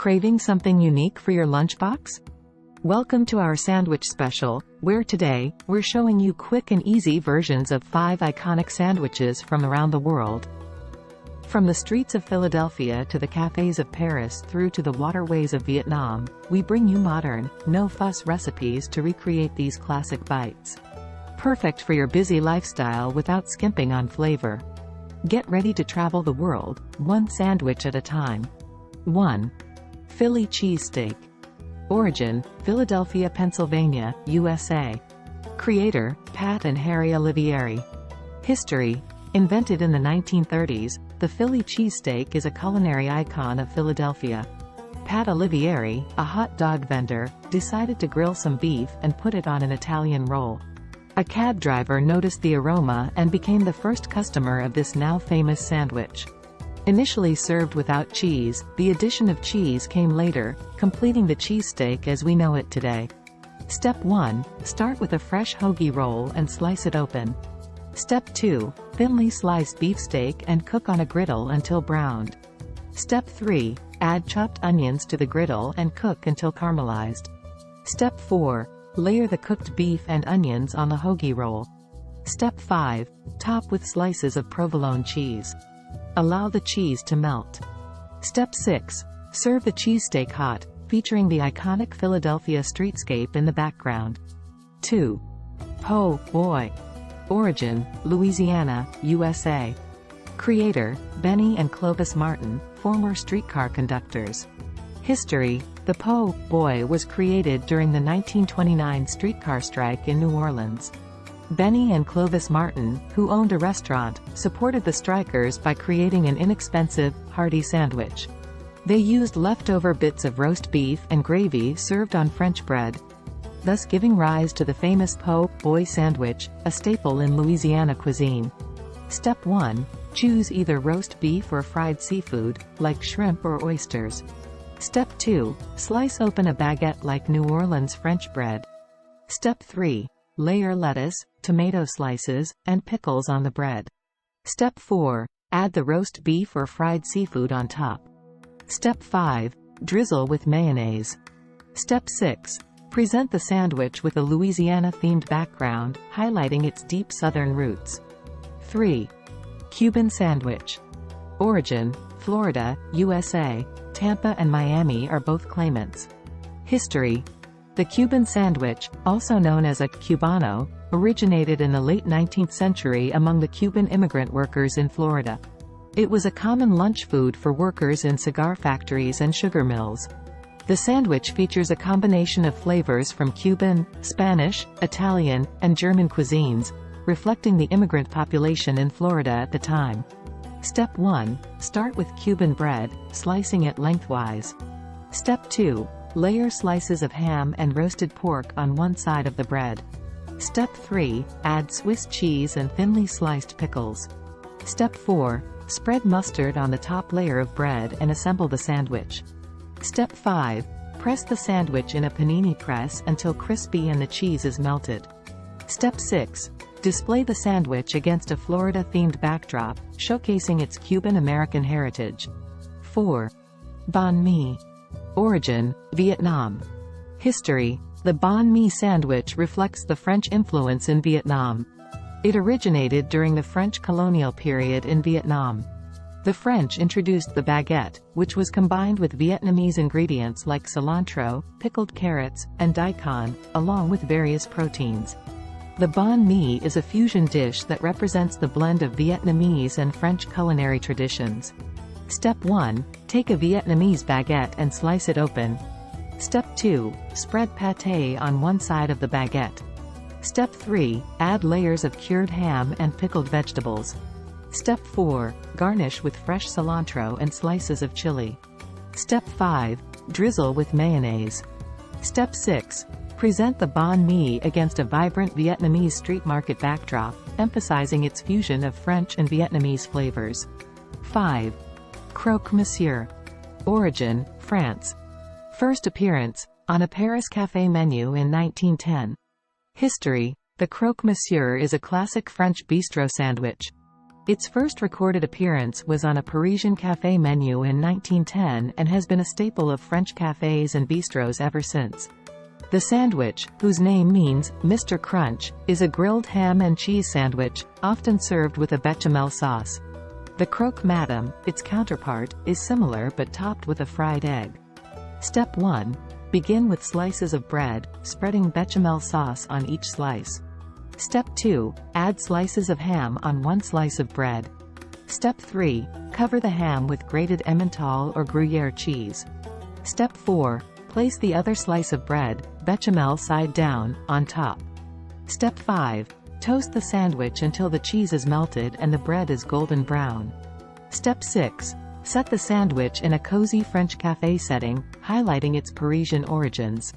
Craving something unique for your lunchbox? Welcome to our sandwich special, where today, we're showing you quick and easy versions of 5 iconic sandwiches from around the world. From the streets of Philadelphia to the cafes of Paris through to the waterways of Vietnam, we bring you modern, no-fuss recipes to recreate these classic bites. Perfect for your busy lifestyle without skimping on flavor. Get ready to travel the world, one sandwich at a time. 1. Philly cheesesteak. Origin, Philadelphia, Pennsylvania, USA. Creator, Pat and Harry Olivieri. History. Invented in the 1930s, the Philly cheesesteak is a culinary icon of Philadelphia. Pat Olivieri, a hot dog vendor, decided to grill some beef and put it on an Italian roll. A cab driver noticed the aroma and became the first customer of this now famous sandwich. Initially served without cheese, the addition of cheese came later, completing the cheesesteak as we know it today. Step 1. Start with a fresh hoagie roll and slice it open. Step 2. Thinly slice beefsteak and cook on a griddle until browned. Step 3. Add chopped onions to the griddle and cook until caramelized. Step 4. Layer the cooked beef and onions on the hoagie roll. Step 5. Top with slices of provolone cheese. Allow the cheese to melt. Step 6. Serve the cheesesteak hot, featuring the iconic Philadelphia streetscape in the background. 2. Po' boy. Origin, Louisiana, USA. Creator, Benny and Clovis Martin, former streetcar conductors. History. The po' boy was created during the 1929 streetcar strike in New Orleans. Benny and Clovis Martin, who owned a restaurant, supported the strikers by creating an inexpensive, hearty sandwich. They used leftover bits of roast beef and gravy served on French bread, thus giving rise to the famous po' boy sandwich, a staple in Louisiana cuisine. Step 1. Choose either roast beef or fried seafood, like shrimp or oysters. Step 2. Slice open a baguette like New Orleans French bread. Step 3. Layer lettuce, tomato slices, and pickles on the bread. Step 4. Add the roast beef or fried seafood on top. Step 5. Drizzle with mayonnaise. Step 6. Present the sandwich with a Louisiana-themed background, highlighting its deep southern roots. 3. Cuban Sandwich. Origin, Florida, USA. Tampa and Miami are both claimants. History. The Cuban sandwich, also known as a cubano, originated in the late 19th century among the Cuban immigrant workers in Florida. It was a common lunch food for workers in cigar factories and sugar mills. The sandwich features a combination of flavors from Cuban, Spanish, Italian, and German cuisines, reflecting the immigrant population in Florida at the time. Step 1. Start with Cuban bread, slicing it lengthwise. Step 2. Layer slices of ham and roasted pork on one side of the bread. Step 3. Add Swiss cheese and thinly sliced pickles. Step 4. Spread mustard on the top layer of bread and assemble the sandwich. Step 5. Press the sandwich in a panini press until crispy and the cheese is melted. Step 6. Display the sandwich against a Florida-themed backdrop, showcasing its Cuban-American heritage. 4. Banh Mi. Origin, Vietnam. History. The banh mi sandwich reflects the French influence in Vietnam. It originated during the French colonial period in Vietnam. The French introduced the baguette, which was combined with Vietnamese ingredients like cilantro, pickled carrots, and daikon, along with various proteins. The banh mi is a fusion dish that represents the blend of Vietnamese and French culinary traditions. Step 1. Take a Vietnamese baguette and slice it open. Step 2. Spread pâté on one side of the baguette. Step 3. Add layers of cured ham and pickled vegetables. Step 4. Garnish with fresh cilantro and slices of chili. Step 5. Drizzle with mayonnaise. Step 6. Present the banh mi against a vibrant Vietnamese street market backdrop, emphasizing its fusion of French and Vietnamese flavors. 5. Croque Monsieur. Origin, France. First appearance, on a Paris café menu in 1910. History. The Croque Monsieur is a classic French bistro sandwich. Its first recorded appearance was on a Parisian café menu in 1910 and has been a staple of French cafés and bistros ever since. The sandwich, whose name means Mr. Crunch, is a grilled ham and cheese sandwich, often served with a bechamel sauce. The croque madame, its counterpart, is similar but topped with a fried egg. Step 1. Begin with slices of bread, spreading bechamel sauce on each slice. Step 2. Add slices of ham on one slice of bread. Step 3. Cover the ham with grated Emmental or Gruyere cheese. Step 4. Place the other slice of bread, bechamel side down, on top. Step 5. Toast the sandwich until the cheese is melted and the bread is golden brown. Step 6. Set the sandwich in a cozy French café setting, highlighting its Parisian origins.